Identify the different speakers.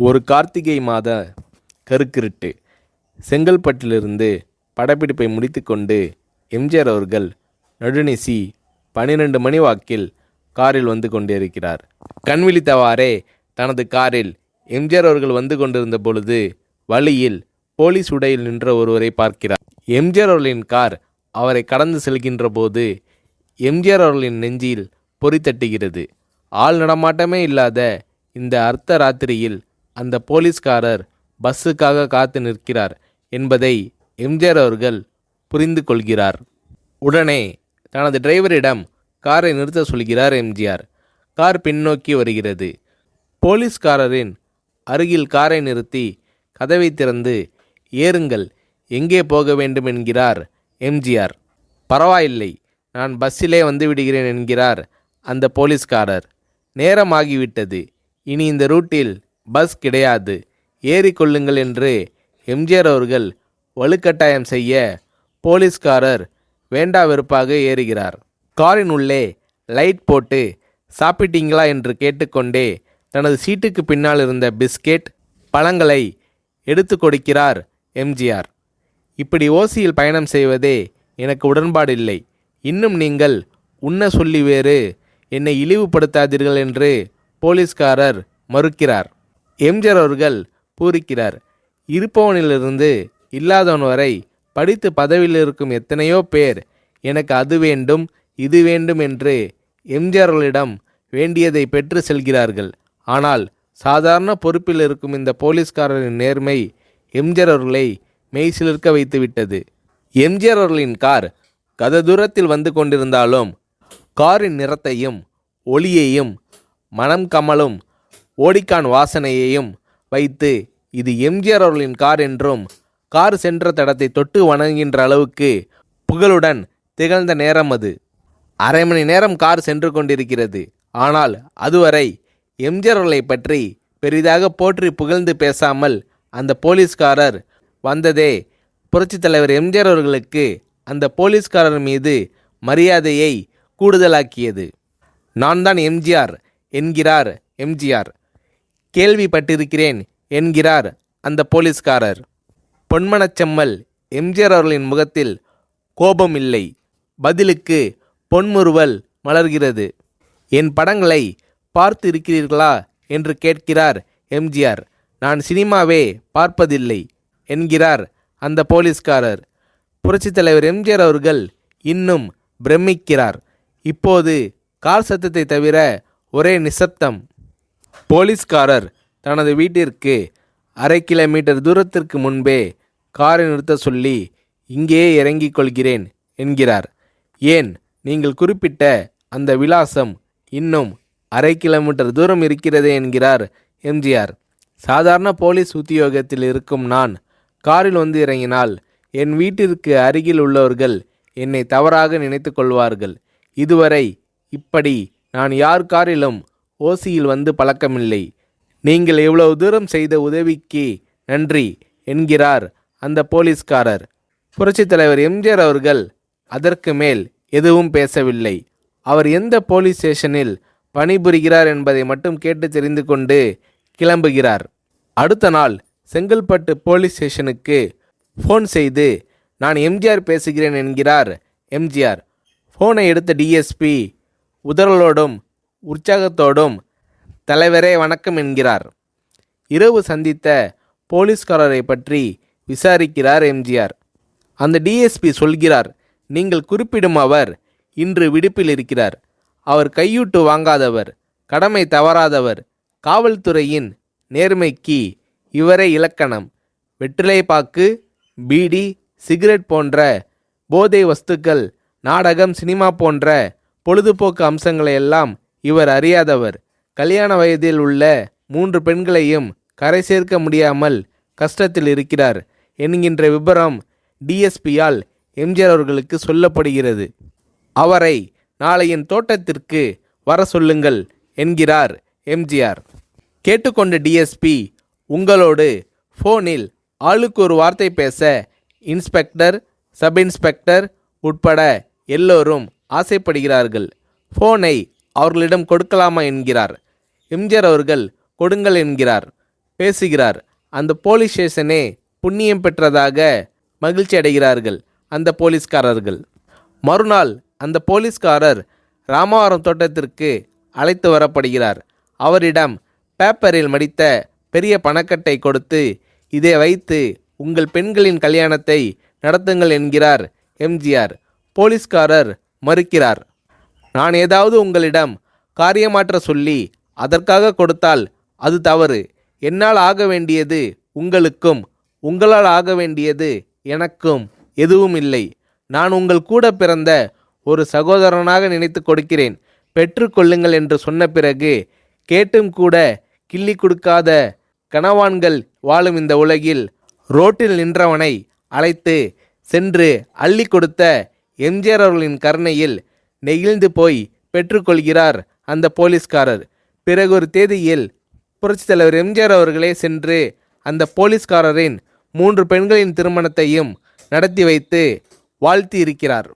Speaker 1: ஒரு கார்த்திகை மாத கருக்கிருட்டு. செங்கல்பட்டிலிருந்து படப்பிடிப்பை முடித்துக்கொண்டு எம்ஜிஆர் அவர்கள் நடுநிசி 12 மணி வாக்கில் காரில் வந்து கொண்டிருக்கிறார். கண் விழித்தவாறே தனது காரில் எம்ஜிஆர் அவர்கள் வந்து கொண்டிருந்த பொழுது வழியில் போலீஸ் உடையில் நின்ற ஒருவரை பார்க்கிறார். எம்ஜிஆர் அவர்களின் கார் அவரை கடந்து செல்கின்ற போது எம்ஜிஆர் அவர்களின் நெஞ்சில் பொறி தட்டுகிறது. ஆள் நடமாட்டமே இல்லாத இந்த அர்த்த ராத்திரியில் அந்த போலீஸ்காரர் பஸ்ஸுக்காக காத்து நிற்கிறார் என்பதை எம்ஜிஆர் அவர்கள் புரிந்து கொள்கிறார். உடனே தனது டிரைவரிடம் காரை நிறுத்த சொல்கிறார் எம்ஜிஆர். கார் பின்னோக்கி வருகிறது. போலீஸ்காரரின் அருகில் காரை நிறுத்தி கதவை திறந்து ஏறுங்கள், எங்கே போக வேண்டும் என்கிறார் எம்ஜிஆர். பரவாயில்லை, நான் பஸ்ஸிலே வந்து விடுகிறேன் என்கிறார் அந்த போலீஸ்காரர். நேரமாகிவிட்டது, இனி இந்த ரூட்டில் பஸ் கிடையாது, ஏறிக்கொள்ளுங்கள் என்று எம்ஜிஆர் அவர்கள் வலுக்கட்டாயம் செய்ய போலீஸ்காரர் வேண்டா வெறுப்பாக ஏறுகிறார். காரின் உள்ளே லைட் போட்டு சாப்பிட்டீங்களா என்று கேட்டுக்கொண்டே தனது சீட்டுக்கு பின்னால் இருந்த பிஸ்கெட் பழங்களை எடுத்து கொடுக்கிறார் எம்ஜிஆர். இப்படி ஓசியில் பயணம் செய்வதே எனக்கு உடன்பாடில்லை. இன்னும் நீங்கள் உண்ண சொல்லி வேறு என்னை இழிவுபடுத்தாதீர்கள் என்று போலீஸ்காரர் மறுக்கிறார். எம்ஜிஆர் அவர்கள் பூரிக்கிறார். இருப்பவனிலிருந்து இல்லாதவன் வரை படித்து பதவியில் இருக்கும் எத்தனையோ பேர் எனக்கு அது வேண்டும் இது வேண்டும் என்று எம்ஜிஆர் அவர்களிடம் வேண்டியதை பெற்று செல்கிறார்கள். ஆனால் சாதாரண பொறுப்பில் இருக்கும் இந்த போலீஸ்காரரின் நேர்மை எம்ஜிஆர் அவர்களை மெய்சிலிர்க்க வைத்துவிட்டது. எம்ஜிஆர் அவர்களின் கார் கத தூரத்தில் வந்து கொண்டிருந்தாலும் காரின் நிறத்தையும் ஒளியையும் மனம் கமலும் ஓடிக்கான் வாசனையையும் வைத்து இது எம்ஜிஆர் அவர்களின் கார் என்றும் கார் சென்ற தடத்தை தொட்டு வணங்குகின்ற அளவுக்கு புகழுடன் திகழ்ந்த நேரம் அது. அரை மணி நேரம் கார் சென்று கொண்டிருக்கிறது. ஆனால் அதுவரை எம்ஜிஆர் அவர்களை பற்றி பெரிதாக போற்றி புகழ்ந்து பேசாமல் அந்த போலீஸ்காரர் வந்ததே புரட்சித் தலைவர் எம்ஜிஆர் அவர்களுக்கு அந்த போலீஸ்காரர் மீது மரியாதையை கூடுதலாக்கியது. நான் தான் எம்ஜிஆர் என்கிறார் எம்ஜிஆர். கேள்விப்பட்டிருக்கிறேன் என்கிறார் அந்த போலீஸ்காரர். பொன்மனச்செம்மல் எம்ஜிஆர் அவர்களின் முகத்தில் கோபம் இல்லை, பதிலுக்கு பொன்முறுவல் மலர்கிறது. என் படங்களை பார்த்து இருக்கிறீர்களா என்று கேட்கிறார் எம்ஜிஆர். நான் சினிமாவே பார்ப்பதில்லை என்கிறார் அந்த போலீஸ்காரர். புரட்சித் தலைவர் எம்ஜிஆர் அவர்கள் இன்னும் பிரமிக்கிறார். இப்போது கார் சத்தத்தை தவிர ஒரே நிசப்தம். போலீஸ்காரர் தனது வீட்டிற்கு 1/2 கிலோமீட்டர் தூரத்திற்கு முன்பே காரை நிறுத்த சொல்லி இங்கேயே இறங்கிக் கொள்கிறேன் என்கிறார். ஏன், நீங்கள் குறிப்பிட்ட அந்த விலாசம் இன்னும் 1/2 கிலோமீட்டர் தூரம் இருக்கிறதே என்கிறார் எம்ஜிஆர். சாதாரண போலீஸ் உத்தியோகத்தில் இருக்கும் நான் காரில் வந்து இறங்கினால் என் வீட்டிற்கு அருகில் உள்ளவர்கள் என்னை தவறாக நினைத்து கொள்வார்கள். இதுவரை இப்படி நான் யார் காரிலும் ஓசியில் வந்து பழக்கமில்லை. நீங்கள் எவ்வளவு தூரம் செய்த உதவிக்கு நன்றி என்கிறார் அந்த போலீஸ்காரர். புரட்சித் தலைவர் எம்ஜிஆர் அவர்கள் அதற்கு மேல் எதுவும் பேசவில்லை. அவர் எந்த போலீஸ் ஸ்டேஷனில் பணிபுரிகிறார் என்பதை மட்டும் கேட்டு தெரிந்து கொண்டு கிளம்புகிறார். அடுத்த நாள் செங்கல்பட்டு போலீஸ் ஸ்டேஷனுக்கு ஃபோன் செய்து நான் எம்ஜிஆர் பேசுகிறேன் என்கிறார் எம்ஜிஆர். ஃபோனை எடுத்த டிஎஸ்பி உதறலோடும் உற்சாகத்தோடும் தலைவரே வணக்கம் என்கிறார். இரவு சந்தித்த போலீஸ்காரரை பற்றி விசாரிக்கிறார் எம்ஜிஆர். அந்த டிஎஸ்பி சொல்கிறார், நீங்கள் குறிப்பிடும் அவர் இன்று விடுப்பில் இருக்கிறார். அவர் கையூட்டு வாங்காதவர், கடமை தவறாதவர், காவல்துறையின் நேர்மைக்கு இவரே இலக்கணம். வெற்றிலை பாக்கு, பீடி, சிகரெட் போன்ற போதை வஸ்துக்கள், நாடகம், சினிமா போன்ற பொழுதுபோக்கு அம்சங்களையெல்லாம் இவர் அறியாதவர். கல்யாண வயதில் உள்ள 3 பெண்களையும் கரை சேர்க்க முடியாமல் கஷ்டத்தில் இருக்கிறார் என்கின்ற விபரம் டிஎஸ்பியால் எம்ஜிஆர் அவர்களுக்கு சொல்லப்படுகிறது. அவரை நாளை என் தோட்டத்திற்கு வர சொல்லுங்கள் என்கிறார் எம்ஜிஆர். கேட்டுக்கொண்ட டிஎஸ்பி உங்களோடு ஃபோனில் ஆளுக்கு ஒரு வார்த்தை பேச இன்ஸ்பெக்டர், சப் இன்ஸ்பெக்டர் உட்பட எல்லோரும் ஆசைப்படுகிறார்கள். ஃபோனை அவர்களிடம் கொடுக்கலாமா என்கிறார். எம்ஜிஆர் அவர்கள் கொடுங்கள் என்கிறார். பேசுகிறார். அந்த போலீஸ் ஸ்டேஷனே புண்ணியம் பெற்றதாக மகிழ்ச்சி அடைகிறார்கள் அந்த போலீஸ்காரர்கள். மறுநாள் அந்த போலீஸ்காரர் ராமவரம் தோட்டத்திற்கு அழைத்து வரப்படுகிறார். அவரிடம் பேப்பரில் மடித்த பெரிய பணக்கட்டை கொடுத்து, இதை வைத்து உங்கள் பெண்களின் கல்யாணத்தை நடத்துங்கள் என்கிறார் எம்ஜிஆர். போலீஸ்காரர் மறுக்கிறார். நான் ஏதாவது உங்களிடம் காரியமாற்ற சொல்லி அதற்காக கொடுத்தால் அது தவறு. என்னால் ஆக வேண்டியது உங்களுக்கும், உங்களால் ஆக வேண்டியது எனக்கும் எதுவும் இல்லை. நான் உங்கள் கூட பிறந்த ஒரு சகோதரனாக நினைத்து கொடுக்கிறேன், பெற்றுக்கொள்ளுங்கள் என்று சொன்ன பிறகு கேட்டும் கூட கிள்ளி கொடுக்காத கனவான்கள் வாழும் இந்த உலகில் ரோட்டில் நின்றவனை அழைத்து சென்று அள்ளி கொடுத்த எம்ஜிஆர் அவர்களின் கருணையில் நெகிழ்ந்து போய் பெற்றுக்கொள்கிறார் அந்த போலீஸ்காரர். பிறகு ஒரு தேதியில் புரட்சித் தலைவர் எம்ஜிஆர் அவர்களே சென்று அந்த போலீஸ்காரரின் 3 பெண்களின் திருமணத்தையும் நடத்தி வைத்து வாழ்த்தி இருக்கிறார்.